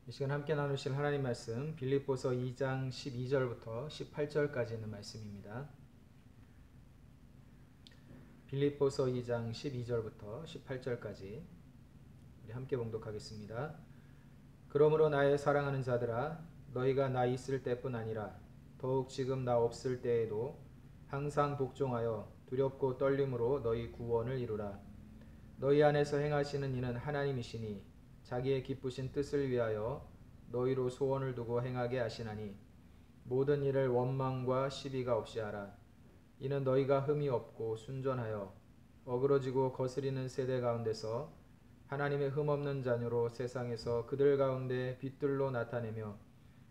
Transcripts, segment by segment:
이 시간 함께 나누실 하나님 말씀 빌립보서 2장 12절부터 18절까지 있는 말씀입니다. 빌립보서 2장 12절부터 18절까지 우리 함께 봉독하겠습니다. 그러므로 나의 사랑하는 자들아, 너희가 나 있을 때뿐 아니라 더욱 지금 나 없을 때에도 항상 복종하여 두렵고 떨림으로 너희 구원을 이루라. 너희 안에서 행하시는 이는 하나님이시니 자기의 기쁘신 뜻을 위하여 너희로 소원을 두고 행하게 하시나니 모든 일을 원망과 시비가 없이 하라. 이는 너희가 흠이 없고 순전하여 어그러지고 거스리는 세대 가운데서 하나님의 흠없는 자녀로 세상에서 그들 가운데 빛들로 나타내며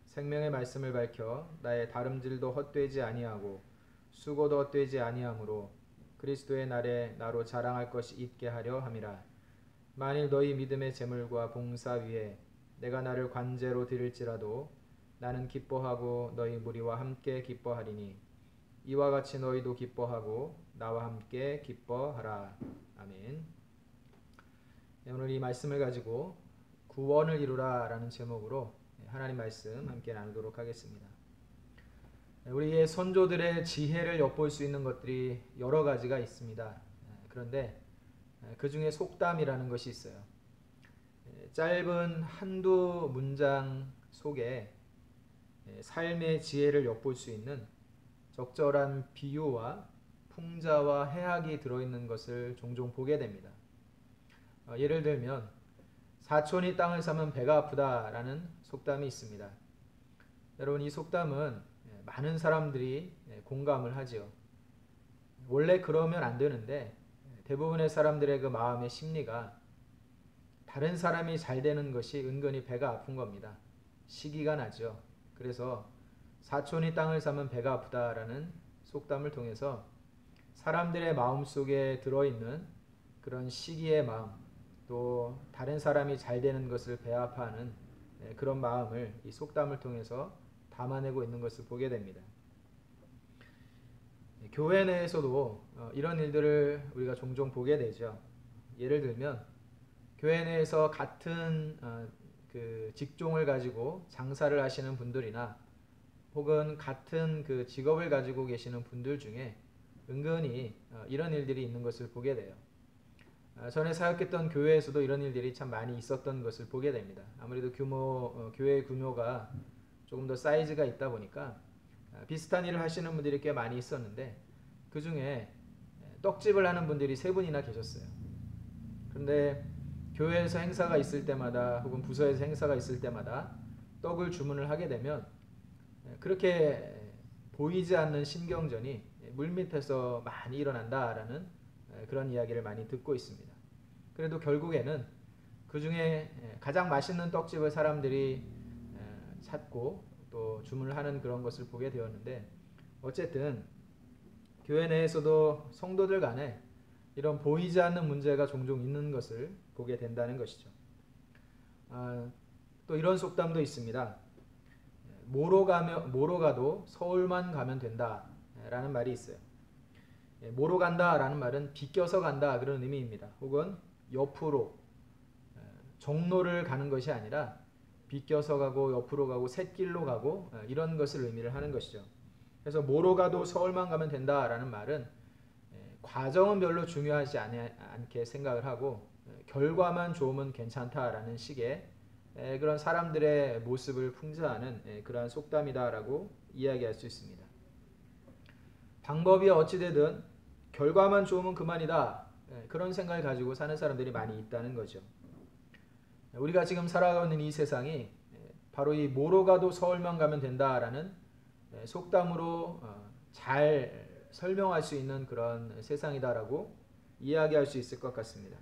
생명의 말씀을 밝혀 나의 다름질도 헛되지 아니하고 수고도 헛되지 아니하므로 그리스도의 날에 나로 자랑할 것이 있게 하려 함이라. 만일 너희 믿음의 제물과 봉사 위에 내가 나를 관제로 드릴지라도 나는 기뻐하고 너희 무리와 함께 기뻐하리니 이와 같이 너희도 기뻐하고 나와 함께 기뻐하라. 아멘. 오늘 이 말씀을 가지고 구원을 이루라 라는 제목으로 하나님 말씀 함께 나누도록 하겠습니다. 우리의 선조들의 지혜를 엿볼 수 있는 것들이 여러 가지가 있습니다. 그런데 그 중에 속담이라는 것이 있어요. 짧은 한두 문장 속에 삶의 지혜를 엿볼 수 있는 적절한 비유와 풍자와 해학이 들어있는 것을 종종 보게 됩니다. 예를 들면 사촌이 땅을 사면 배가 아프다라는 속담이 있습니다. 여러분, 이 속담은 많은 사람들이 공감을 하지요. 원래 그러면 안 되는데 대부분의 사람들의 그 마음의 심리가 다른 사람이 잘 되는 것이 은근히 배가 아픈 겁니다. 시기가 나죠. 그래서 사촌이 땅을 사면 배가 아프다라는 속담을 통해서 사람들의 마음속에 들어있는 그런 시기의 마음, 또 다른 사람이 잘 되는 것을 배 아파하는 그런 마음을 이 속담을 통해서 담아내고 있는 것을 보게 됩니다. 교회 내에서도 이런 일들을 우리가 종종 보게 되죠. 예를 들면 교회 내에서 같은 그 직종을 가지고 장사를 하시는 분들이나 혹은 같은 그 직업을 가지고 계시는 분들 중에 은근히 이런 일들이 있는 것을 보게 돼요. 전에 사역했던 교회에서도 이런 일들이 참 많이 있었던 것을 보게 됩니다. 아무래도 교회의 규모가 조금 더 사이즈가 있다 보니까 비슷한 일을 하시는 분들이 꽤 많이 있었는데 그 중에 떡집을 하는 분들이 3분이나 계셨어요. 그런데 교회에서 행사가 있을 때마다 혹은 부서에서 행사가 있을 때마다 떡을 주문을 하게 되면 그렇게 보이지 않는 신경전이 물밑에서 많이 일어난다라는 그런 이야기를 많이 듣고 있습니다. 그래도 결국에는 그 중에 가장 맛있는 떡집을 사람들이 찾고 또 주문을 하는 그런 것을 보게 되었는데, 어쨌든 교회 내에서도 성도들 간에 이런 보이지 않는 문제가 종종 있는 것을 보게 된다는 것이죠. 또 이런 속담도 있습니다. 모로 가도 서울만 가면 된다 라는 말이 있어요. 모로 간다 라는 말은 비껴서 간다 그런 의미입니다. 혹은 옆으로 정로를 가는 것이 아니라 비껴서 가고 옆으로 가고 샛길로 가고 이런 것을 의미를 하는 것이죠. 그래서 모로 가도 서울만 가면 된다라는 말은 과정은 별로 중요하지 않게 생각을 하고 결과만 좋으면 괜찮다라는 식의 그런 사람들의 모습을 풍자하는 그러한 속담이다라고 이야기할 수 있습니다. 방법이 어찌되든 결과만 좋으면 그만이다, 그런 생각을 가지고 사는 사람들이 많이 있다는 거죠. 우리가 지금 살아가는 이 세상이 바로 이 모로 가도 서울만 가면 된다라는 속담으로 잘 설명할 수 있는 그런 세상이다라고 이야기할 수 있을 것 같습니다.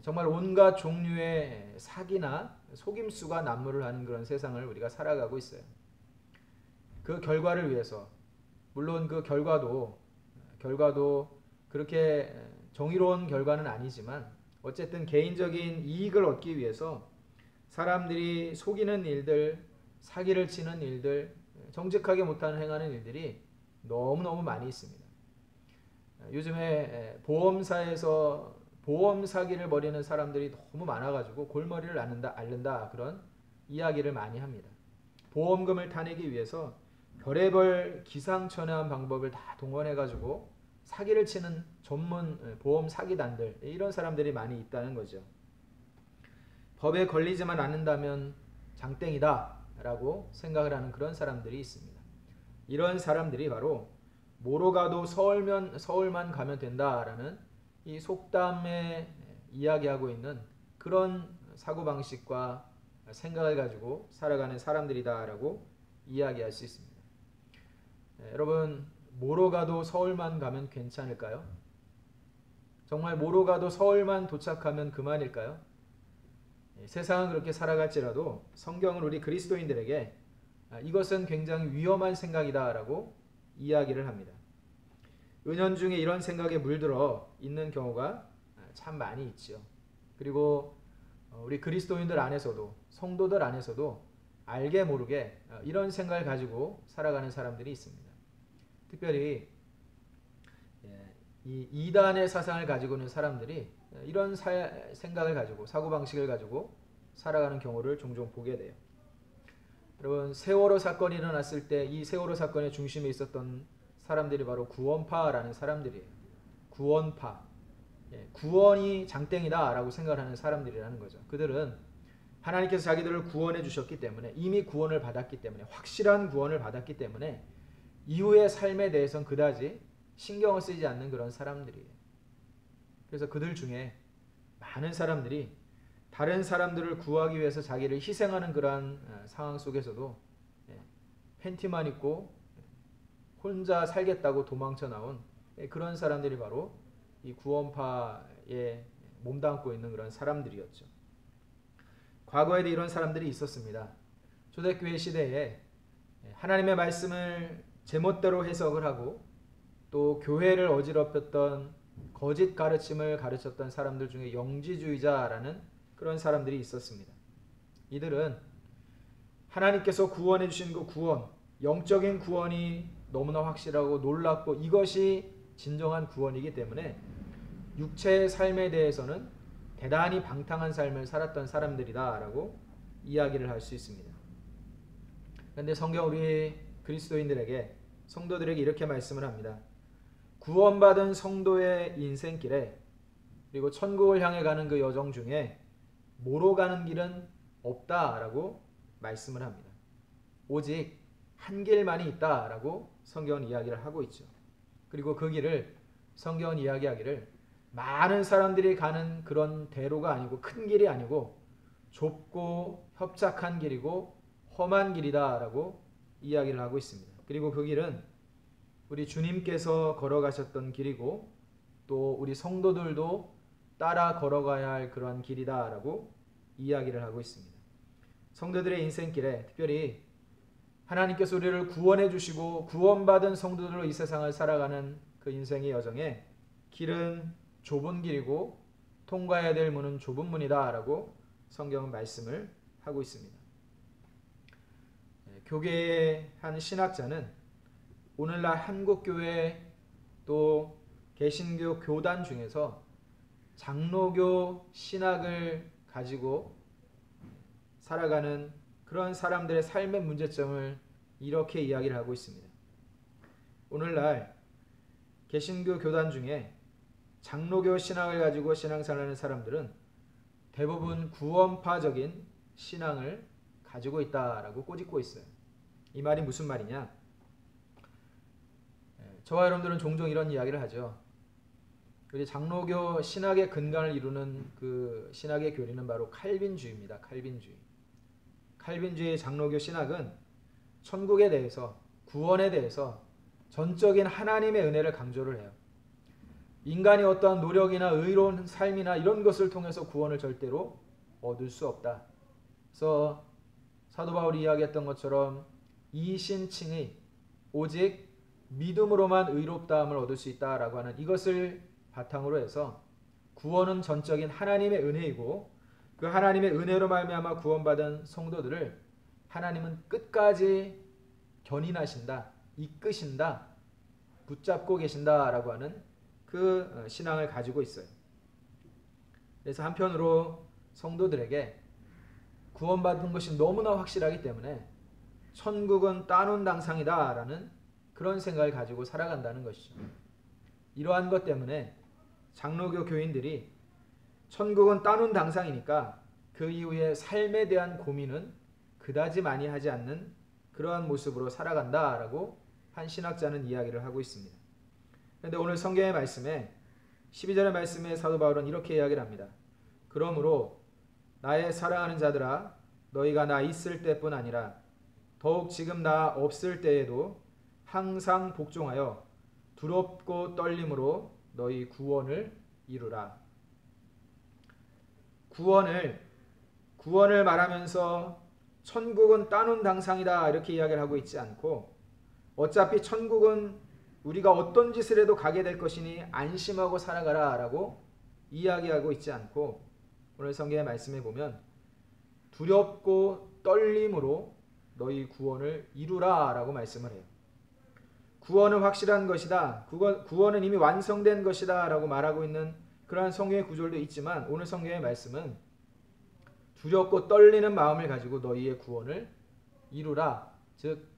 정말 온갖 종류의 사기나 속임수가 난무를 하는 그런 세상을 우리가 살아가고 있어요. 그 결과를 위해서, 물론 그 결과도 그렇게 정의로운 결과는 아니지만 어쨌든 개인적인 이익을 얻기 위해서 사람들이 속이는 일들, 사기를 치는 일들, 정직하게 못하는 행하는 일들이 너무너무 많이 있습니다. 요즘에 보험사에서 보험 사기를 벌이는 사람들이 너무 많아가지고 골머리를 앓는다 그런 이야기를 많이 합니다. 보험금을 타내기 위해서 별의별 기상천외한 방법을 다 동원해가지고 사기를 치는 전문 보험 사기단들, 이런 사람들이 많이 있다는 거죠. 법에 걸리지만 않는다면 장땡이다 라고 생각을 하는 그런 사람들이 있습니다. 이런 사람들이 바로 뭐로 가도 서울만 가면 된다라는 이 속담에 이야기하고 있는 그런 사고방식과 생각을 가지고 살아가는 사람들이다라고 이야기할 수 있습니다. 여러분, 뭐로 가도 서울만 가면 괜찮을까요? 정말 뭐로 가도 서울만 도착하면 그만일까요? 세상은 그렇게 살아갈지라도 성경은 우리 그리스도인들에게 이것은 굉장히 위험한 생각이다라고 이야기를 합니다. 은연중에 이런 생각에 물들어 있는 경우가 참 많이 있죠. 그리고 우리 그리스도인들 안에서도, 성도들 안에서도 알게 모르게 이런 생각을 가지고 살아가는 사람들이 있습니다. 특별히 이 이단의 사상을 가지고 있는 사람들이 이런 생각을 가지고, 사고방식을 가지고 살아가는 경우를 종종 보게 돼요. 여러분, 세월호 사건이 일어났을 때 이 세월호 사건의 중심에 있었던 사람들이 바로 구원파라는 사람들이에요. 구원파. 구원이 장땡이다 라고 생각하는 사람들이라는 거죠. 그들은 하나님께서 자기들을 구원해 주셨기 때문에, 이미 구원을 받았기 때문에, 확실한 구원을 받았기 때문에 이후의 삶에 대해서는 그다지 신경을 쓰지 않는 그런 사람들이에요. 그래서 그들 중에 많은 사람들이 다른 사람들을 구하기 위해서 자기를 희생하는 그러한 상황 속에서도 팬티만 입고 혼자 살겠다고 도망쳐 나온 그런 사람들이 바로 이 구원파에 몸담고 있는 그런 사람들이었죠. 과거에도 이런 사람들이 있었습니다. 초대교회 시대에 하나님의 말씀을 제멋대로 해석을 하고 또 교회를 어지럽혔던 거짓 가르침을 가르쳤던 사람들 중에 영지주의자라는 그런 사람들이 있었습니다. 이들은 하나님께서 구원해 주신 그 구원, 영적인 구원이 너무나 확실하고 놀랍고 이것이 진정한 구원이기 때문에 육체의 삶에 대해서는 대단히 방탕한 삶을 살았던 사람들이다 라고 이야기를 할 수 있습니다. 그런데 성경 우리 그리스도인들에게, 성도들에게 이렇게 말씀을 합니다. 구원받은 성도의 인생길에, 그리고 천국을 향해 가는 그 여정 중에 뭐로 가는 길은 없다라고 말씀을 합니다. 오직 한 길만이 있다라고 성경은 이야기를 하고 있죠. 그리고 그 길을 성경은 이야기하기를 많은 사람들이 가는 그런 대로가 아니고, 큰 길이 아니고 좁고 협착한 길이고 험한 길이다라고 이야기를 하고 있습니다. 그리고 그 길은 우리 주님께서 걸어가셨던 길이고 또 우리 성도들도 따라 걸어가야 할 그런 길이다라고 이야기를 하고 있습니다. 성도들의 인생길에, 특별히 하나님께서 우리를 구원해 주시고 구원받은 성도들로 이 세상을 살아가는 그 인생의 여정에 길은 좁은 길이고 통과해야 될 문은 좁은 문이다라고 성경은 말씀을 하고 있습니다. 교계의 한 신학자는 오늘날 한국교회 또 개신교 교단 중에서 장로교 신학을 가지고 살아가는 그런 사람들의 삶의 문제점을 이렇게 이야기를 하고 있습니다. 오늘날 개신교 교단 중에 장로교 신학을 가지고 신앙생활하는 사람들은 대부분 구원파적인 신앙을 가지고 있다라고 꼬집고 있어요. 이 말이 무슨 말이냐? 저와 여러분들은 종종 이런 이야기를 하죠. 우리 장로교 신학의 근간을 이루는 그 신학의 교리는 바로 칼빈주의입니다. 칼빈주의. 칼빈주의 장로교 신학은 천국에 대해서, 구원에 대해서 전적인 하나님의 은혜를 강조를 해요. 인간이 어떠한 노력이나 의로운 삶이나 이런 것을 통해서 구원을 절대로 얻을 수 없다. 그래서 사도 바울이 이야기했던 것처럼 이신칭의 오직 믿음으로만 의롭다함을 얻을 수 있다라고 하는 이것을 바탕으로 해서 구원은 전적인 하나님의 은혜이고 그 하나님의 은혜로 말미암아 구원받은 성도들을 하나님은 끝까지 견인하신다, 이끄신다, 붙잡고 계신다라고 하는 그 신앙을 가지고 있어요. 그래서 한편으로 성도들에게 구원받은 것이 너무나 확실하기 때문에 천국은 따놓은 당상이다 라는 그런 생각을 가지고 살아간다는 것이죠. 이러한 것 때문에 장로교 교인들이 천국은 따놓은 당상이니까 그 이후에 삶에 대한 고민은 그다지 많이 하지 않는 그러한 모습으로 살아간다라고 한 신학자는 이야기를 하고 있습니다. 그런데 오늘 성경의 말씀에 12절의 말씀에 사도 바울은 이렇게 이야기를 합니다. 그러므로 나의 사랑하는 자들아 너희가 나 있을 때뿐 아니라 더욱 지금 나 없을 때에도 항상 복종하여 두렵고 떨림으로 너희 구원을 이루라. 구원을 말하면서 천국은 따놓은 당상이다 이렇게 이야기를 하고 있지 않고 어차피 천국은 우리가 어떤 짓을 해도 가게 될 것이니 안심하고 살아가라 라고 이야기하고 있지 않고 오늘 성경의 말씀에 보면 두렵고 떨림으로 너희 구원을 이루라 라고 말씀을 해요. 구원은 확실한 것이다. 구원은 이미 완성된 것이다 라고 말하고 있는 그러한 성경의 구절도 있지만 오늘 성경의 말씀은 두렵고 떨리는 마음을 가지고 너희의 구원을 이루라. 즉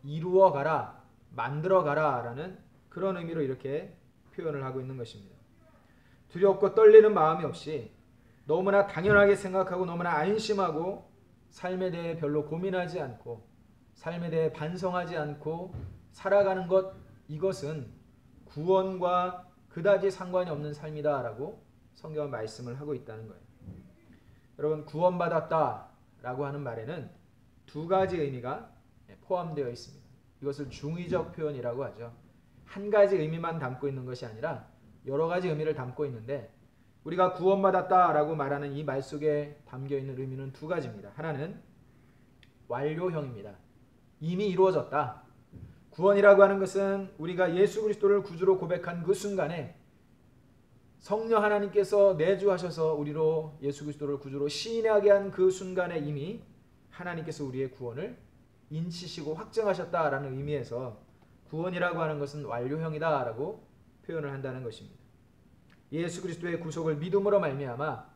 이루어가라. 만들어가라 라는 그런 의미로 이렇게 표현을 하고 있는 것입니다. 두렵고 떨리는 마음이 없이 너무나 당연하게 생각하고 너무나 안심하고 삶에 대해 별로 고민하지 않고 삶에 대해 반성하지 않고 살아가는 것 이것은 구원과 그다지 상관이 없는 삶이다라고 성경은 말씀을 하고 있다는 거예요. 여러분 구원받았다라고 하는 말에는 두 가지 의미가 포함되어 있습니다. 이것을 중의적 표현이라고 하죠. 한 가지 의미만 담고 있는 것이 아니라 여러 가지 의미를 담고 있는데 우리가 구원받았다라고 말하는 이 말 속에 담겨있는 의미는 두 가지입니다. 하나는 완료형입니다. 이미 이루어졌다. 구원이라고 하는 것은 우리가 예수 그리스도를 구주로 고백한 그 순간에 성령 하나님께서 내주하셔서 우리로 예수 그리스도를 구주로 시인하게 한 그 순간에 이미 하나님께서 우리의 구원을 인치시고 확정하셨다라는 의미에서 구원이라고 하는 것은 완료형이다라고 표현을 한다는 것입니다. 예수 그리스도의 구속을 믿음으로 말미암아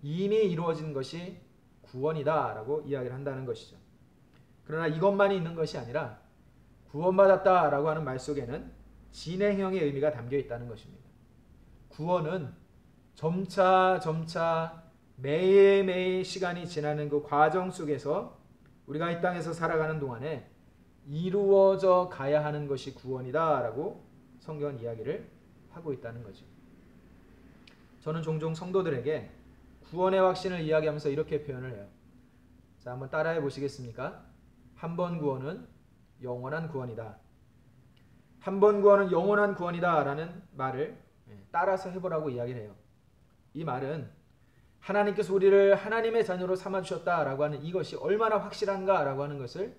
이미 이루어진 것이 구원이다라고 이야기를 한다는 것이죠. 그러나 이것만이 있는 것이 아니라 구원받았다라고 하는 말 속에는 진행형의 의미가 담겨 있다는 것입니다. 구원은 점차 매일매일 시간이 지나는 그 과정 속에서 우리가 이 땅에서 살아가는 동안에 이루어져 가야 하는 것이 구원이다라고 성경은 이야기를 하고 있다는 거죠. 저는 종종 성도들에게 구원의 확신을 이야기하면서 이렇게 표현을 해요. 자, 한번 따라해 보시겠습니까? 한 번 구원은 영원한 구원이다. 한 번 구원은 영원한 구원이다 라는 말을 따라서 해보라고 이야기를 해요. 이 말은 하나님께서 우리를 하나님의 자녀로 삼아주셨다라고 하는 이것이 얼마나 확실한가라고 하는 것을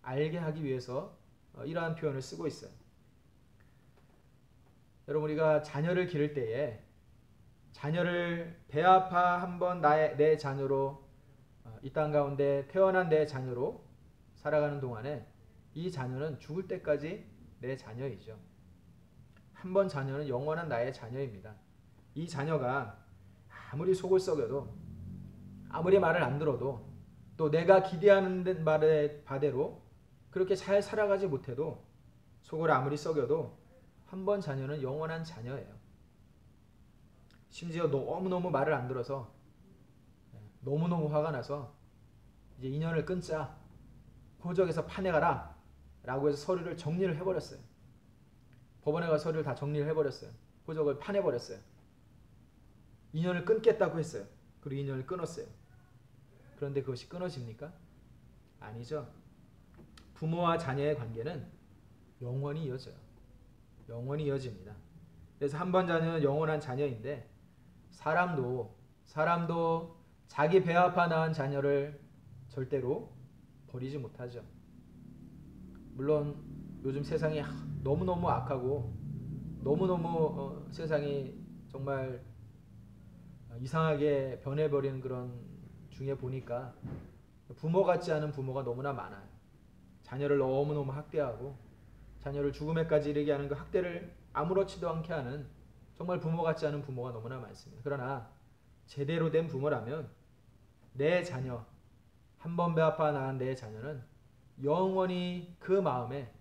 알게 하기 위해서 이러한 표현을 쓰고 있어요. 여러분 우리가 자녀를 기를 때에 자녀를 배 아파 한번 내 자녀로 이 땅 가운데 태어난 내 자녀로 살아가는 동안에 이 자녀는 죽을 때까지 내 자녀이죠. 한 번 자녀는 영원한 나의 자녀입니다. 이 자녀가 아무리 속을 썩여도 아무리 말을 안 들어도 또 내가 기대하는 말의 바대로 그렇게 잘 살아가지 못해도 속을 아무리 썩여도 한 번 자녀는 영원한 자녀예요. 심지어 너무너무 말을 안 들어서 너무너무 화가 나서 이제 인연을 끊자 호적에서 파내가라 라고 해서 서류를 정리를 해버렸어요. 법원에 가서 서류를 다 정리를 해버렸어요. 호적을 파내버렸어요. 인연을 끊겠다고 했어요. 그리고 인연을 끊었어요. 그런데 그것이 끊어집니까? 아니죠. 부모와 자녀의 관계는 영원히 이어져요. 영원히 이어집니다. 그래서 한 번 자녀는 영원한 자녀인데 사람도 자기 배 아파 낳은 자녀를 절대로 버리지 못하죠. 물론 요즘 세상이 너무너무 악하고 너무너무 세상이 정말 이상하게 변해버리는 그런 중에 보니까 부모 같지 않은 부모가 너무나 많아요. 자녀를 너무너무 학대하고 자녀를 죽음에까지 이르게 하는 그 학대를 아무렇지도 않게 하는 정말 부모 같지 않은 부모가 너무나 많습니다. 그러나 제대로 된 부모라면 내 자녀, 한 번 배 아파 낳은 내 자녀는 영원히 그 마음에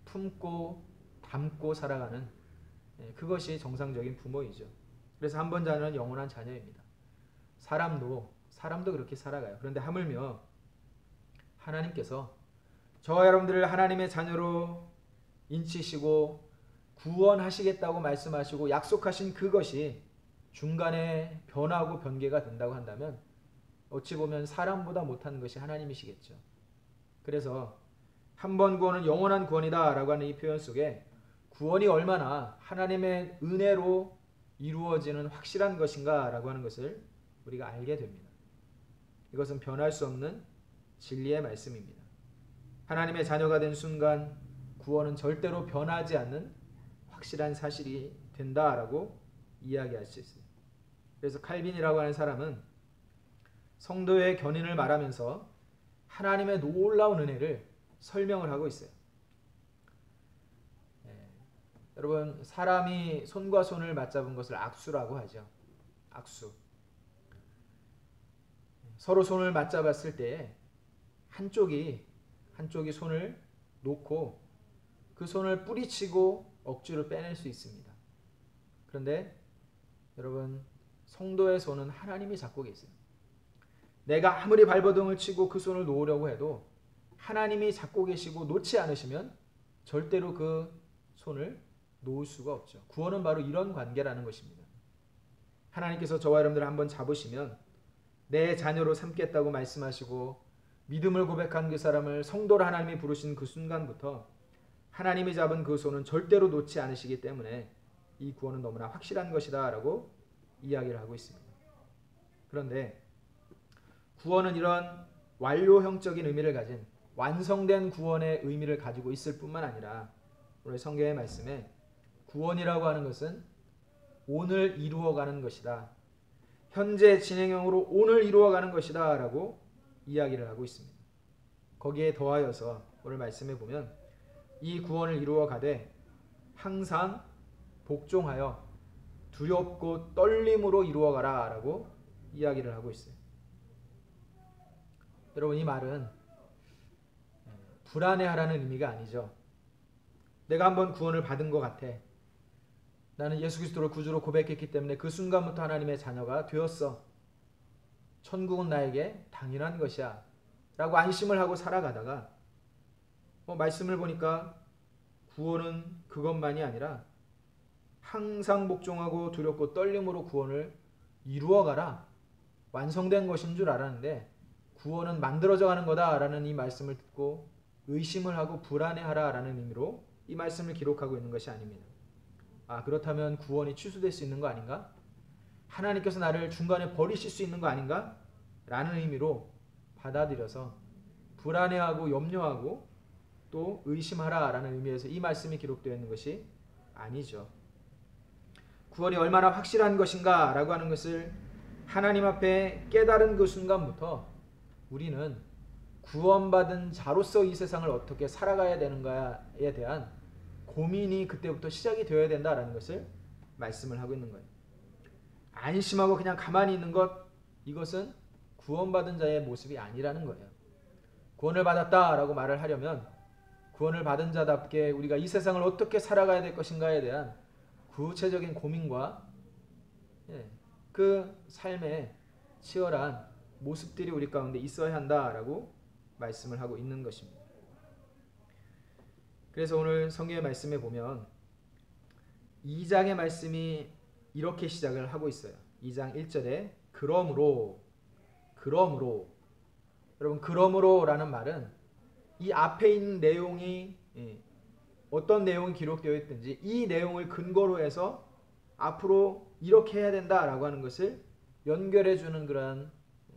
품고 담고 살아가는, 그것이 정상적인 부모이죠. 그래서 한 번 자녀는 영원한 자녀입니다. 사람도 그렇게 살아가요. 그런데 하물며 하나님께서 저와 여러분들을 하나님의 자녀로 인치시고 구원하시겠다고 말씀하시고 약속하신 그것이 중간에 변하고 변개가 된다고 한다면 어찌 보면 사람보다 못한 것이 하나님이시겠죠. 그래서 한 번 구원은 영원한 구원이다 라고 하는 이 표현 속에 구원이 얼마나 하나님의 은혜로 이루어지는 확실한 것인가 라고 하는 것을 우리가 알게 됩니다. 이것은 변할 수 없는 진리의 말씀입니다. 하나님의 자녀가 된 순간 구원은 절대로 변하지 않는 확실한 사실이 된다라고 이야기할 수 있어요. 그래서 칼빈이라고 하는 사람은 성도의 견인을 말하면서 하나님의 놀라운 은혜를 설명을 하고 있어요. 여러분, 사람이 손과 손을 맞잡은 것을 악수라고 하죠. 악수. 서로 손을 맞잡았을 때 한쪽이 손을 놓고 그 손을 뿌리치고 억지로 빼낼 수 있습니다. 그런데 여러분, 성도의 손은 하나님이 잡고 계세요. 내가 아무리 발버둥을 치고 그 손을 놓으려고 해도 하나님이 잡고 계시고 놓지 않으시면 절대로 그 손을 놓을 수가 없죠. 구원은 바로 이런 관계라는 것입니다. 하나님께서 저와 여러분들을 한번 잡으시면 내 자녀로 삼겠다고 말씀하시고 믿음을 고백한 그 사람을 성도로 하나님이 부르신 그 순간부터 하나님이 잡은 그 손은 절대로 놓지 않으시기 때문에 이 구원은 너무나 확실한 것이다 라고 이야기를 하고 있습니다. 그런데 구원은 이런 완료형적인 의미를 가진 완성된 구원의 의미를 가지고 있을 뿐만 아니라 오늘 성경의 말씀에 구원이라고 하는 것은 오늘 이루어가는 것이다. 현재 진행형으로 오늘 이루어가는 것이다 라고 이야기를 하고 있습니다. 거기에 더하여서 오늘 말씀해 보면 이 구원을 이루어가되 항상 복종하여 두렵고 떨림으로 이루어가라 라고 이야기를 하고 있어요. 여러분, 이 말은 불안해하라는 의미가 아니죠. 내가 한번 구원을 받은 것 같아. 나는 예수 그리스도를 구주로 고백했기 때문에 그 순간부터 하나님의 자녀가 되었어. 천국은 나에게 당연한 것이야 라고 안심을 하고 살아가다가 말씀을 보니까 구원은 그것만이 아니라 항상 복종하고 두렵고 떨림으로 구원을 이루어가라, 완성된 것인 줄 알았는데 구원은 만들어져 가는 거다라는 이 말씀을 듣고 의심을 하고 불안해하라라는 의미로 이 말씀을 기록하고 있는 것이 아닙니다. 그렇다면 구원이 취소될 수 있는 거 아닌가? 하나님께서 나를 중간에 버리실 수 있는 거 아닌가? 라는 의미로 받아들여서 불안해하고 염려하고 또 의심하라 라는 의미에서 이 말씀이 기록되어 있는 것이 아니죠. 구원이 얼마나 확실한 것인가 라고 하는 것을 하나님 앞에 깨달은 그 순간부터 우리는 구원받은 자로서 이 세상을 어떻게 살아가야 되는가에 대한 고민이 그때부터 시작이 되어야 된다라는 것을 말씀을 하고 있는 거예요. 안심하고 그냥 가만히 있는 것, 이것은 구원받은 자의 모습이 아니라는 거예요. 구원을 받았다라고 말을 하려면 구원을 받은 자답게 우리가 이 세상을 어떻게 살아가야 될 것인가에 대한 구체적인 고민과 그 삶의 치열한 모습들이 우리 가운데 있어야 한다라고 말씀을 하고 있는 것입니다. 그래서 오늘 성경의 말씀에 보면 2장의 말씀이 이렇게 시작을 하고 있어요. 2장 1절에 그러므로 여러분, 그러므로라는 말은 이 앞에 있는 내용이 어떤 내용이 기록되어 있든지 이 내용을 근거로 해서 앞으로 이렇게 해야 된다라고 하는 것을 연결해 주는 그런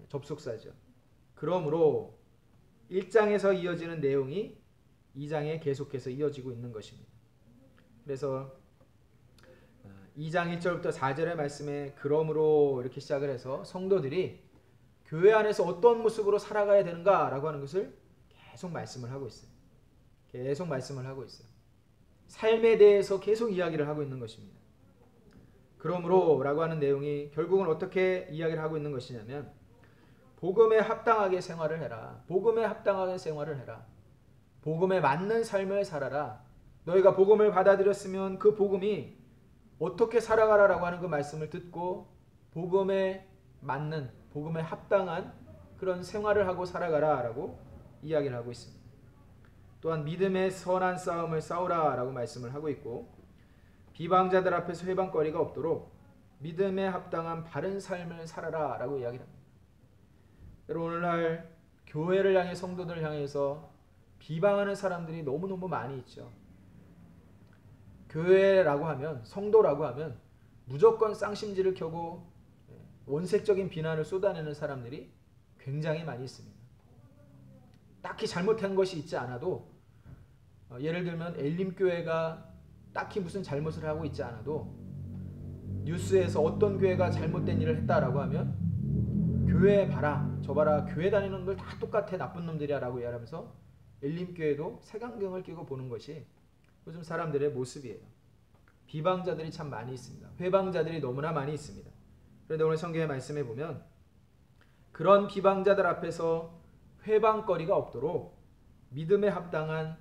접속사죠. 그러므로 1장에서 이어지는 내용이 2장에 계속해서 이어지고 있는 것입니다. 그래서 2장 1절부터 4절의 말씀에 그러므로 이렇게 시작을 해서 성도들이 교회 안에서 어떤 모습으로 살아가야 되는가라고 하는 것을 계속 말씀을 하고 있어요. 계속 말씀을 하고 있어요. 삶에 대해서 계속 이야기를 하고 있는 것입니다. 그러므로 라고 하는 내용이 결국은 어떻게 이야기를 하고 있는 것이냐면 복음에 합당하게 생활을 해라. 복음에 합당하게 생활을 해라. 복음에 맞는 삶을 살아라. 너희가 복음을 받아들였으면 그 복음이 어떻게 살아가라라고 하는 그 말씀을 듣고 복음에 맞는, 복음에 합당한 그런 생활을 하고 살아가라라고 이야기를 하고 있습니다. 또한 믿음의 선한 싸움을 싸우라라고 말씀을 하고 있고, 비방자들 앞에서 회방거리가 없도록 믿음에 합당한 바른 삶을 살아라라고 이야기를 합니다. 여러분, 오늘날 교회를 향해, 성도들을 향해서 비방하는 사람들이 너무너무 많이 있죠. 교회라고 하면, 성도라고 하면 무조건 쌍심지를 켜고 원색적인 비난을 쏟아내는 사람들이 굉장히 많이 있습니다. 딱히 잘못한 것이 있지 않아도, 예를 들면 엘림교회가 딱히 무슨 잘못을 하고 있지 않아도 뉴스에서 어떤 교회가 잘못된 일을 했다라고 하면 교회 봐라, 저 봐라, 교회 다니는 놈들 다 똑같아, 나쁜 놈들이야 라고 이야기하면서 엘림교회도 색안경을 끼고 보는 것이 요즘 사람들의 모습이에요. 비방자들이 참 많이 있습니다. 회방자들이 너무나 많이 있습니다. 그런데 오늘 성경의 말씀에 보면 그런 비방자들 앞에서 회방거리가 없도록 믿음에 합당한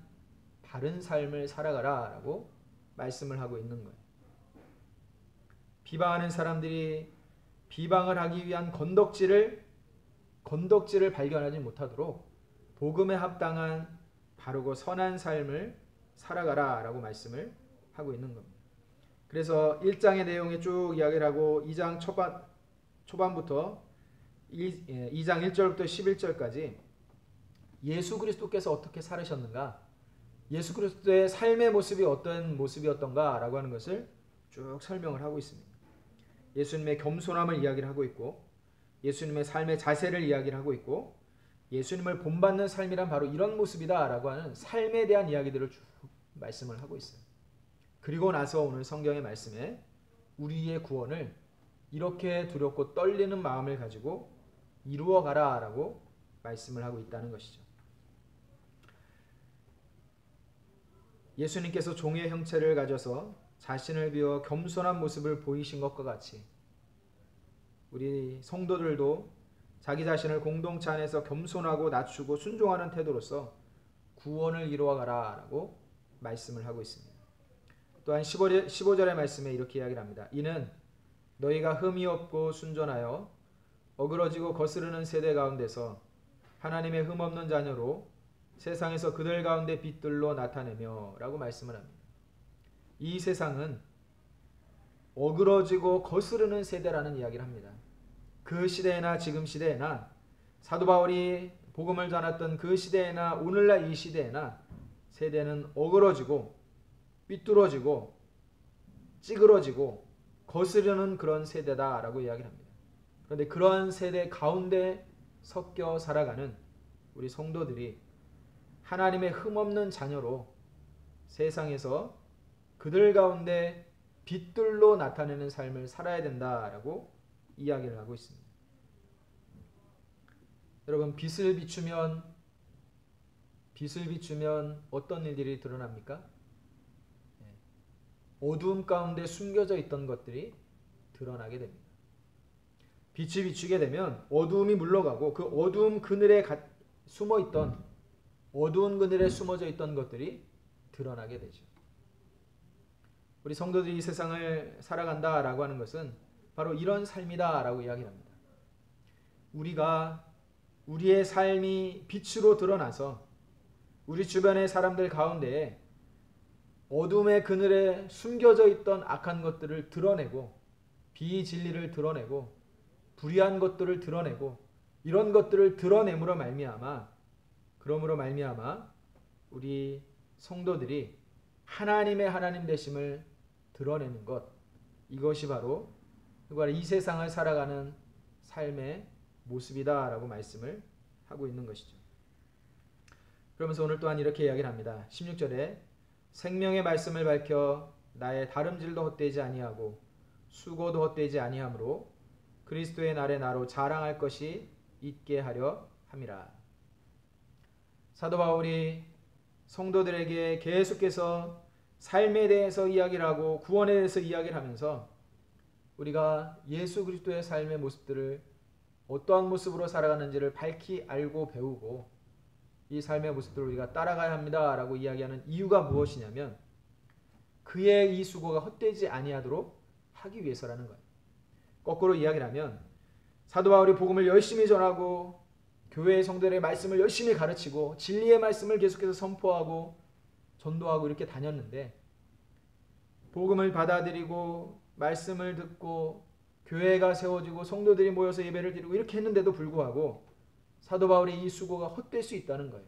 바른 삶을 살아가라 라고 말씀을 하고 있는 거예요. 비방하는 사람들이 비방을 하기 위한 건덕지를 발견하지 못하도록 복음에 합당한 바르고 선한 삶을 살아가라 라고 말씀을 하고 있는 겁니다. 그래서 1장의 내용에 쭉 이야기를 하고 2장 초반부터 2장 1절부터 11절까지 예수 그리스도께서 어떻게 살으셨는가, 예수 그리스도의 삶의 모습이 어떤 모습이었던가 라고 하는 것을 쭉 설명을 하고 있습니다. 예수님의 겸손함을 이야기를 하고 있고, 예수님의 삶의 자세를 이야기를 하고 있고, 예수님을 본받는 삶이란 바로 이런 모습이다 라고 하는 삶에 대한 이야기들을 쭉 말씀을 하고 있어요. 그리고 나서 오늘 성경의 말씀에 우리의 구원을 이렇게 두렵고 떨리는 마음을 가지고 이루어가라 라고 말씀을 하고 있다는 것이죠. 예수님께서 종의 형체를 가져서 자신을 비워 겸손한 모습을 보이신 것과 같이 우리 성도들도 자기 자신을 공동체 안에서 겸손하고 낮추고 순종하는 태도로서 구원을 이루어가라 라고 말씀을 하고 있습니다. 또한 15절의 말씀에 이렇게 이야기를 합니다. 이는 너희가 흠이 없고 순전하여 어그러지고 거스르는 세대 가운데서 하나님의 흠 없는 자녀로 세상에서 그들 가운데 빛들로 나타내며 라고 말씀을 합니다. 이 세상은 어그러지고 거스르는 세대라는 이야기를 합니다. 그 시대나 지금 시대나 사도 바울이 복음을 전했던 그 시대나 오늘날 이 시대나 세대는 어그러지고 삐뚤어지고 찌그러지고 거스르는 그런 세대다라고 이야기를 합니다. 그런데 그런 세대 가운데 섞여 살아가는 우리 성도들이 하나님의 흠없는 자녀로 세상에서 그들 가운데 빛들로 나타내는 삶을 살아야 된다라고 이야기를 하고 있습니다. 여러분, 빛을 비추면 어떤 일들이 드러납니까? 어두움 가운데 숨겨져 있던 것들이 드러나게 됩니다. 빛이 비추게 되면 어두움이 물러가고 그 어두운 그늘에 어두운 그늘에 숨어져 있던 것들이 드러나게 되죠. 우리 성도들이 이 세상을 살아간다라고 하는 것은 바로 이런 삶이다라고 이야기합니다. 우리가 우리의 삶이 빛으로 드러나서 우리 주변의 사람들 가운데에 어둠의 그늘에 숨겨져 있던 악한 것들을 드러내고 비진리를 드러내고 불의한 것들을 드러내고 이런 것들을 드러냄으로 말미암아 우리 성도들이 하나님의 하나님 되심을 드러내는 것, 이것이 바로 이 세상을 살아가는 삶의 모습이다라고 말씀을 하고 있는 것이죠. 그러면서 오늘 또한 이렇게 이야기를 합니다. 16절에 생명의 말씀을 밝혀 나의 다름질도 헛되지 아니하고 수고도 헛되지 아니하므로 그리스도의 날에 나로 자랑할 것이 있게 하려 함이라. 사도 바울이 성도들에게 계속해서 삶에 대해서 이야기를 하고 구원에 대해서 이야기를 하면서 우리가 예수 그리스도의 삶의 모습들을 어떠한 모습으로 살아가는지를 밝히 알고 배우고 이 삶의 모습들을 우리가 따라가야 합니다라고 이야기하는 이유가 무엇이냐면 그의 이 수고가 헛되지 아니하도록 하기 위해서라는 거예요. 거꾸로 이야기를 하면 사도 바울이 복음을 열심히 전하고 교회의 성도들의 말씀을 열심히 가르치고 진리의 말씀을 계속해서 선포하고 전도하고 이렇게 다녔는데 복음을 받아들이고 말씀을 듣고 교회가 세워지고 성도들이 모여서 예배를 드리고 이렇게 했는데도 불구하고 사도 바울의 이 수고가 헛될 수 있다는 거예요.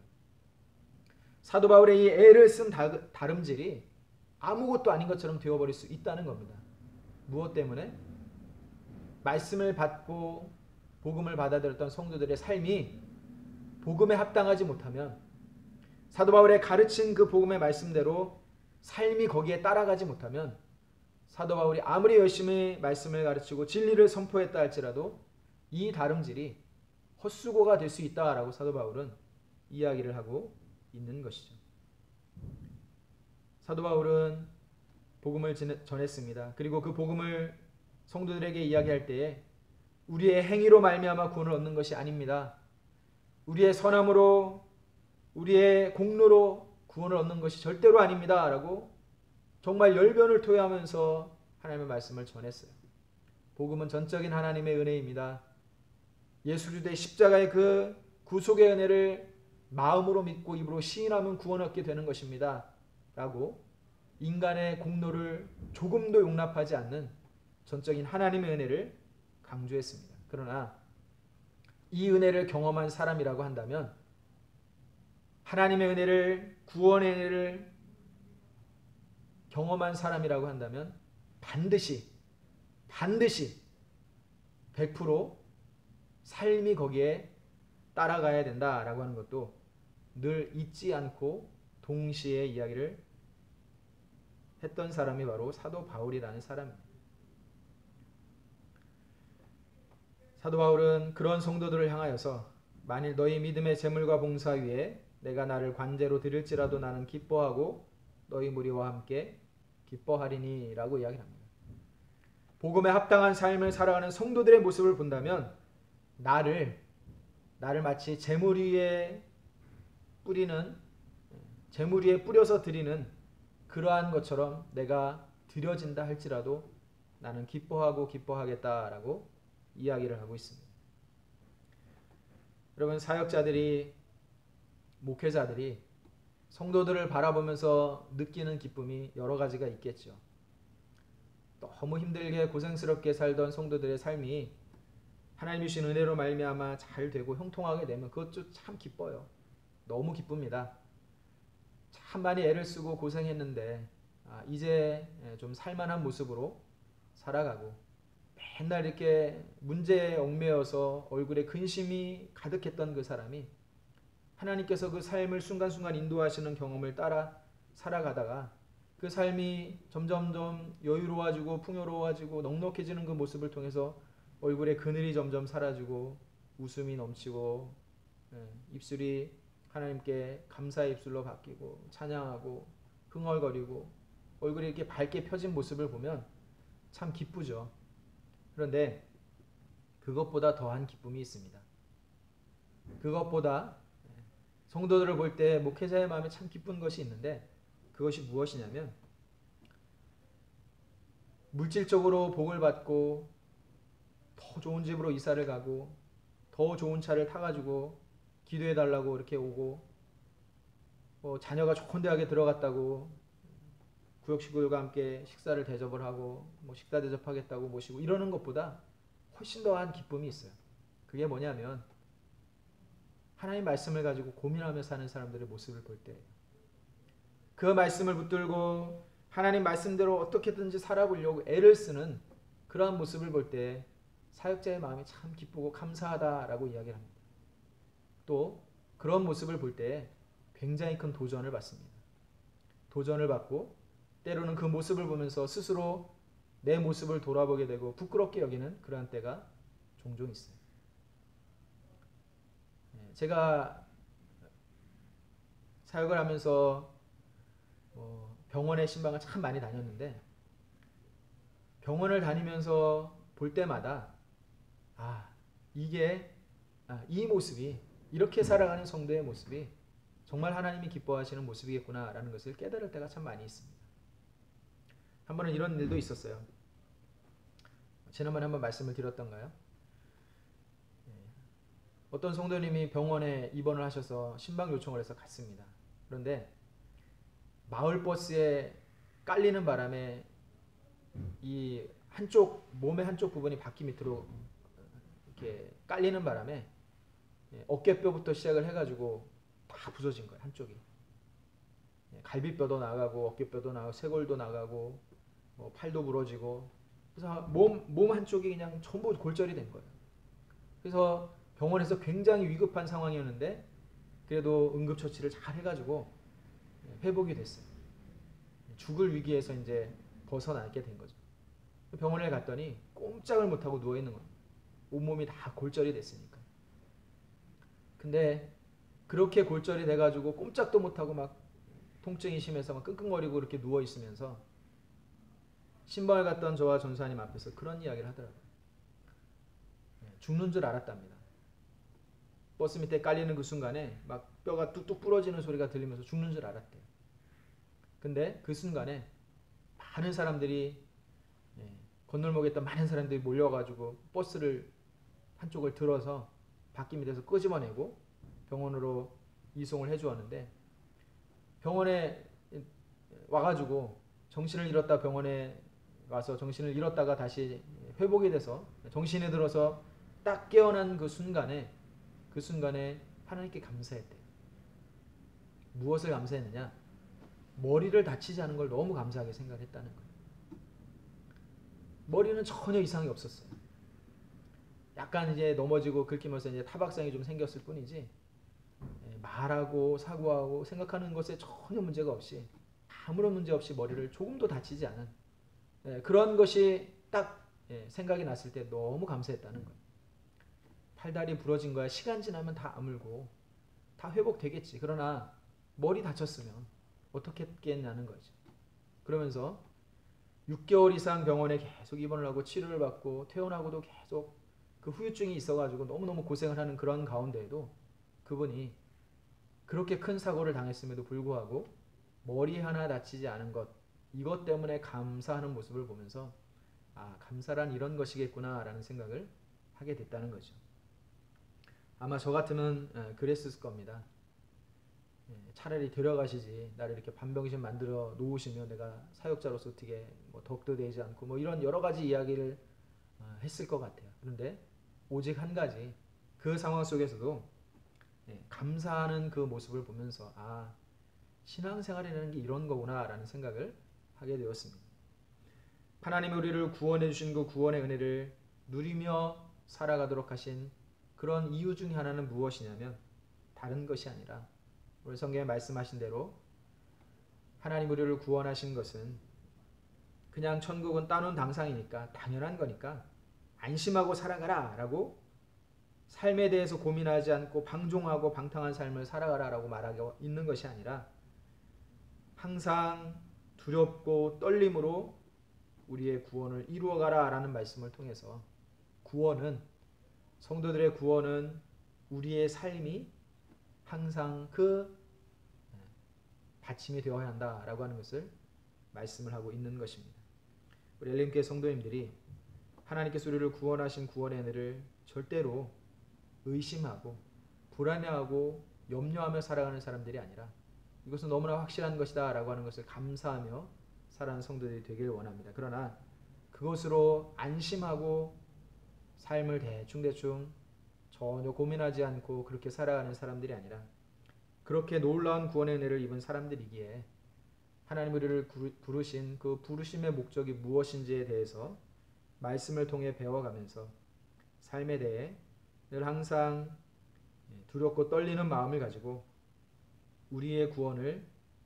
사도 바울의 이 애를 쓴 다름질이 아무것도 아닌 것처럼 되어버릴 수 있다는 겁니다. 무엇 때문에? 말씀을 받고 복음을 받아들였던 성도들의 삶이 복음에 합당하지 못하면 사도 바울의 가르친 그 복음의 말씀대로 삶이 거기에 따라가지 못하면 사도 바울이 아무리 열심히 말씀을 가르치고 진리를 선포했다 할지라도 이 다름질이 헛수고가 될 수 있다라고 사도 바울은 이야기를 하고 있는 것이죠. 사도 바울은 복음을 전했습니다. 그리고 그 복음을 성도들에게 이야기할 때에 우리의 행위로 말미암아 구원을 얻는 것이 아닙니다. 우리의 선함으로 우리의 공로로 구원을 얻는 것이 절대로 아닙니다. 라고 정말 열변을 토해하면서 하나님의 말씀을 전했어요. 복음은 전적인 하나님의 은혜입니다. 예수 그리스도의 십자가의 그 구속의 은혜를 마음으로 믿고 입으로 시인하면 구원을 얻게 되는 것입니다. 라고 인간의 공로를 조금도 용납하지 않는 전적인 하나님의 은혜를 강조했습니다. 그러나 이 은혜를 경험한 사람이라고 한다면 하나님의 은혜를 구원의 은혜를 경험한 사람이라고 한다면 반드시 100% 삶이 거기에 따라가야 된다라고 하는 것도 늘 잊지 않고 동시에 이야기를 했던 사람이 바로 사도 바울이라는 사람입니다. 사도 바울은 그런 성도들을 향하여서 만일 너희 믿음의 재물과 봉사 위에 내가 나를 관제로 드릴지라도 나는 기뻐하고 너희 무리와 함께 기뻐하리니 라고 이야기합니다. 복음에 합당한 삶을 살아가는 성도들의 모습을 본다면 나를 마치 재물 위에 뿌려서 드리는 그러한 것처럼 내가 드려진다 할지라도 나는 기뻐하고 기뻐하겠다라고 이야기를 하고 있습니다. 여러분, 사역자들이 목회자들이 성도들을 바라보면서 느끼는 기쁨이 여러 가지가 있겠죠. 너무 힘들게 고생스럽게 살던 성도들의 삶이 하나님이 주신 은혜로 말미암아 잘 되고 형통하게 되면 그것도 참 기뻐요. 너무 기쁩니다. 참 많이 애를 쓰고 고생했는데 이제 좀 살만한 모습으로 살아가고 맨날 이렇게 문제에 얽매여서 얼굴에 근심이 가득했던 그 사람이 하나님께서 그 삶을 순간순간 인도하시는 경험을 따라 살아가다가 그 삶이 점점점 여유로워지고 풍요로워지고 넉넉해지는 그 모습을 통해서 얼굴에 그늘이 점점 사라지고 웃음이 넘치고 입술이 하나님께 감사의 입술로 바뀌고 찬양하고 흥얼거리고 얼굴이 이렇게 밝게 펴진 모습을 보면 참 기쁘죠. 그런데 그것보다 더한 기쁨이 있습니다. 그것보다 성도들을 볼 때 목회자의 마음에 참 기쁜 것이 있는데 그것이 무엇이냐면 물질적으로 복을 받고 더 좋은 집으로 이사를 가고 더 좋은 차를 타가지고 기도해달라고 이렇게 오고 자녀가 좋은 대학에 들어갔다고 구역식구들과 함께 식사를 대접을 하고 식사 대접하겠다고 모시고 이러는 것보다 훨씬 더한 기쁨이 있어요. 그게 뭐냐면 하나님 말씀을 가지고 고민하며 사는 사람들의 모습을 볼 때 그 말씀을 붙들고 하나님 말씀대로 어떻게든지 살아보려고 애를 쓰는 그러한 모습을 볼 때 사역자의 마음이 참 기쁘고 감사하다라고 이야기를 합니다. 또 그런 모습을 볼 때 굉장히 큰 도전을 받습니다. 도전을 받고 때로는 그 모습을 보면서 스스로 내 모습을 돌아보게 되고 부끄럽게 여기는 그러한 때가 종종 있어요. 제가 사역을 하면서 병원에 신방을 참 많이 다녔는데 병원을 다니면서 볼 때마다 이게 이 모습이 이렇게 살아가는 성도의 모습이 정말 하나님이 기뻐하시는 모습이겠구나라는 것을 깨달을 때가 참 많이 있습니다. 한 번은 이런 일도 있었어요. 지난번에 한번 말씀을 드렸던가요? 어떤 성도님이 병원에 입원을 하셔서 심박 요청을 해서 갔습니다. 그런데 마을 버스에 깔리는 바람에 이 한쪽 몸의 한쪽 부분이 바퀴 밑으로 이렇게 깔리는 바람에 어깨뼈부터 시작을 해가지고 다 부서진 거예요. 한쪽이 갈비뼈도 나가고 어깨뼈도 나가고 쇄골도 나가고 팔도 부러지고 그래서 몸 한쪽이 그냥 전부 골절이 된 거예요. 그래서 병원에서 굉장히 위급한 상황이었는데 그래도 응급처치를 잘 해가지고 회복이 됐어요. 죽을 위기에서 이제 벗어나게 된 거죠. 병원에 갔더니 꼼짝을 못하고 누워있는 거예요. 온몸이 다 골절이 됐으니까. 근데 그렇게 골절이 돼가지고 꼼짝도 못하고 막 통증이 심해서 막 끙끙거리고 이렇게 누워있으면서 신방을 갔던 저와 전사님 앞에서 그런 이야기를 하더라고요. 죽는 줄 알았답니다. 버스 밑에 깔리는 그 순간에 막 뼈가 뚝뚝 부러지는 소리가 들리면서 죽는 줄 알았대요. 근데 그 순간에 많은 사람들이 건널목에 있던 많은 사람들이 몰려가지고 버스를 한쪽을 들어서 바퀴 밑에서 끄집어내고 병원으로 이송을 해주었는데 병원에 와가지고 정신을 잃었다 병원에 와서 정신을 잃었다가 다시 회복이 돼서 정신이 들어서 딱 깨어난 그 순간에 하나님께 감사했대요. 무엇을 감사했느냐? 머리를 다치지 않은 걸 너무 감사하게 생각했다는 거예요. 머리는 전혀 이상이 없었어요. 약간 이제 넘어지고 긁히면서 이제 타박상이 좀 생겼을 뿐이지 말하고 사고하고 생각하는 것에 전혀 문제가 없이 아무런 문제 없이 머리를 조금도 다치지 않은 그런 것이 딱 생각이 났을 때 너무 감사했다는 거예요. 팔다리 부러진 거야 시간 지나면 다 아물고 다 회복되겠지. 그러나 머리 다쳤으면 어떻게 했겠냐는 거죠. 그러면서 6개월 이상 병원에 계속 입원을 하고 치료를 받고 퇴원하고도 계속 그 후유증이 있어가지고 너무너무 고생을 하는 그런 가운데에도 그분이 그렇게 큰 사고를 당했음에도 불구하고 머리 하나 다치지 않은 것 이것 때문에 감사하는 모습을 보면서 감사란 이런 것이겠구나 라는 생각을 하게 됐다는 거죠. 아마 저 같으면 그랬을 겁니다. 차라리 데려가시지 나를 이렇게 반병신 만들어 놓으시면 내가 사역자로서 어떻게 덕도 되지 않고 이런 여러 가지 이야기를 했을 것 같아요. 그런데 오직 한 가지 그 상황 속에서도 감사하는 그 모습을 보면서 신앙생활이라는 게 이런 거구나 라는 생각을 하게 되었습니다. 하나님이 우리를 구원해 주신 그 구원의 은혜를 누리며 살아가도록 하신 그런 이유 중에 하나는 무엇이냐면 다른 것이 아니라 오늘 성경에 말씀하신 대로 하나님 우리를 구원하신 것은 그냥 천국은 따놓은 당상이니까 당연한 거니까 안심하고 살아가라 라고 삶에 대해서 고민하지 않고 방종하고 방탕한 삶을 살아가라 라고 말하고 있는 것이 아니라 항상 두렵고 떨림으로 우리의 구원을 이루어가라 라는 말씀을 통해서 성도들의 구원은 우리의 삶이 항상 그 받침이 되어야 한다라고 하는 것을 말씀을 하고 있는 것입니다. 우리 엘림교회 성도님들이 하나님께서 우리를 구원하신 구원의 은혜를 절대로 의심하고 불안해하고 염려하며 살아가는 사람들이 아니라 이것은 너무나 확실한 것이다 라고 하는 것을 감사하며 살아가는 성도들이 되길 원합니다. 그러나 그것으로 안심하고 삶을 대충 전혀 고민하지 않고 그렇게 살아가는 사람들이 아니라 그렇게 놀라운 구원의 은혜를 입은 사람들이기에 하나님 우리를 부르신 그 부르심의 목적이 무엇인지에 대해서 말씀을 통해 배워가면서 삶에 대해 늘 항상 두렵고 떨리는 마음을 가지고 우리의 구원을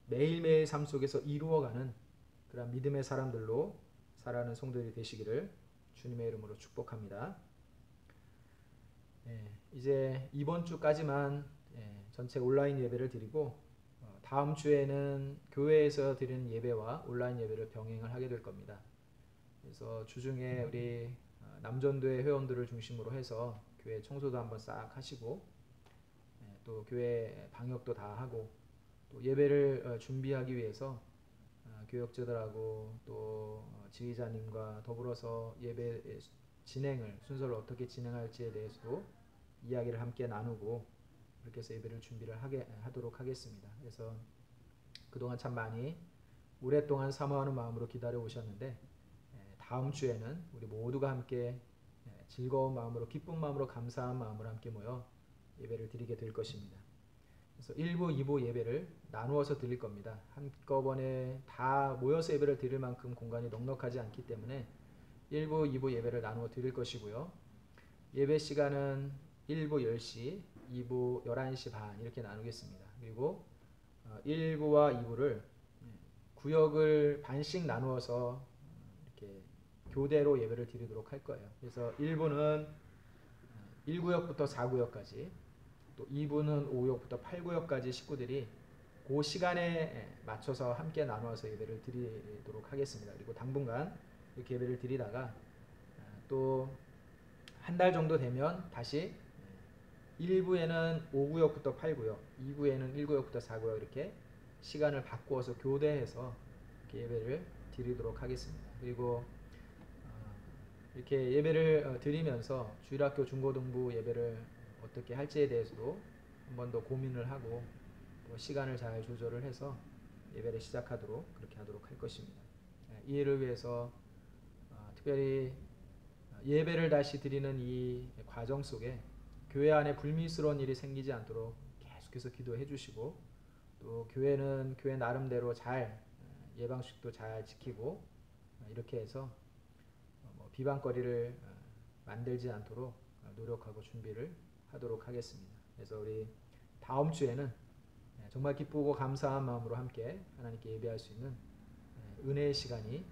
매일매일 삶 속에서 이루어가는 그런 믿음의 사람들로 살아가는 성도들이 되시기를 주님의 이름으로 축복합니다. 이제 이번 주까지만 전체 온라인 예배를 드리고 다음 주에는 교회에서 드리는 예배와 온라인 예배를 병행을 하게 될 겁니다. 그래서 주중에 우리 남전도의 회원들을 중심으로 해서 교회 청소도 한번 싹 하시고 또 교회 방역도 다 하고 또 예배를 준비하기 위해서 교역자들하고 또 지휘자님과 더불어서 예배 진행을 순서를 어떻게 진행할지에 대해서도 이야기를 함께 나누고 그렇게 해서 예배를 준비를 하도록 하겠습니다. 그래서 그동안 참 많이 오랫동안 사모하는 마음으로 기다려 오셨는데 다음 주에는 우리 모두가 함께 즐거운 마음으로 기쁜 마음으로 감사한 마음으로 함께 모여 예배를 드리게 될 것입니다. 그래서 1부, 2부 예배를 나누어서 드릴 겁니다. 한꺼번에 다 모여서 예배를 드릴 만큼 공간이 넉넉하지 않기 때문에 1부, 2부 예배를 나누어 드릴 것이고요. 예배 시간은 1부 10시, 2부 11시 반 이렇게 나누겠습니다. 그리고 1부와 2부를 구역을 반씩 나누어서 이렇게 교대로 예배를 드리도록 할 거예요. 그래서 1부는 1구역부터 4구역까지 또 2부는 5구역부터 8구역까지 식구들이 그 시간에 맞춰서 함께 나누어서 예배를 드리도록 하겠습니다. 그리고 당분간 이렇게 예배를 드리다가 또 한 달 정도 되면 다시 1부에는 5구역부터 8구역, 2구에는 1구역부터 4구역 이렇게 시간을 바꾸어서 교대해서 이렇게 예배를 드리도록 하겠습니다. 그리고 이렇게 예배를 드리면서 주일학교 중고등부 예배를 어떻게 할지에 대해서도 한 번 더 고민을 하고 또 시간을 잘 조절을 해서 예배를 시작하도록 그렇게 하도록 할 것입니다. 이 일을 위해서 특별히 예배를 다시 드리는 이 과정 속에 교회 안에 불미스러운 일이 생기지 않도록 계속해서 기도해 주시고 또 교회는 교회 나름대로 잘 예방식도 잘 지키고 이렇게 해서 비방거리를 만들지 않도록 노력하고 준비를 하도록 하겠습니다. 그래서 우리 다음 주에는 정말 기쁘고 감사한 마음으로 함께 하나님께 예배할 수 있는 은혜의 시간이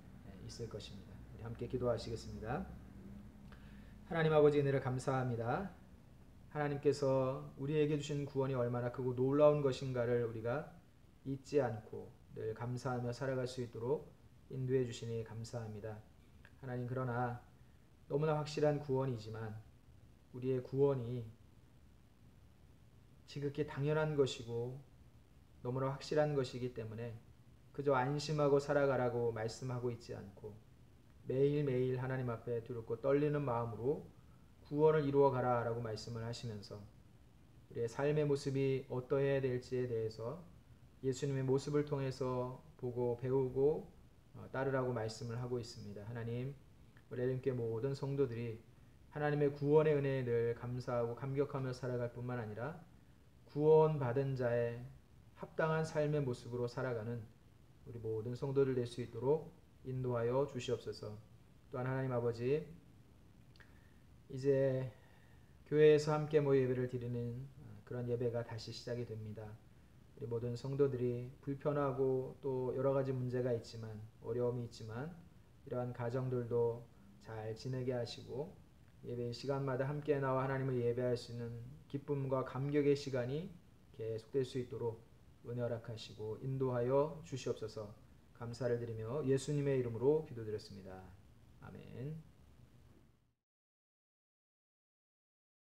있을 것입니다. 우리 함께 기도하시겠습니다. 하나님 아버지 은혜를 감사합니다. 하나님께서 우리에게 주신 구원이 얼마나 크고 놀라운 것인가를 우리가 잊지 않고 늘 감사하며 살아갈 수 있도록 인도해 주시니 감사합니다. 하나님 그러나 너무나 확실한 구원이지만 우리의 구원이 지극히 당연한 것이고 너무나 확실한 것이기 때문에 그저 안심하고 살아가라고 말씀하고 있지 않고 매일매일 하나님 앞에 두렵고 떨리는 마음으로 구원을 이루어 가라라고 말씀을 하시면서 우리의 삶의 모습이 어떠해야 될지에 대해서 예수님의 모습을 통해서 보고 배우고 따르라고 말씀을 하고 있습니다. 하나님, 우리 엘림교회 모든 성도들이 하나님의 구원의 은혜에 늘 감사하고 감격하며 살아갈 뿐만 아니라 구원받은 자의 합당한 삶의 모습으로 살아가는 우리 모든 성도들 될 수 있도록 인도하여 주시옵소서. 또한 하나님 아버지, 이제 교회에서 함께 모여 예배를 드리는 그런 예배가 다시 시작이 됩니다. 우리 모든 성도들이 불편하고 또 여러 가지 문제가 있지만 어려움이 있지만 이러한 가정들도 잘 지내게 하시고 예배 시간마다 함께 나와 하나님을 예배할 수 있는 기쁨과 감격의 시간이 계속될 수 있도록 은혜 허락하시고 인도하여 주시옵소서. 감사를 드리며 예수님의 이름으로 기도드렸습니다. 아멘.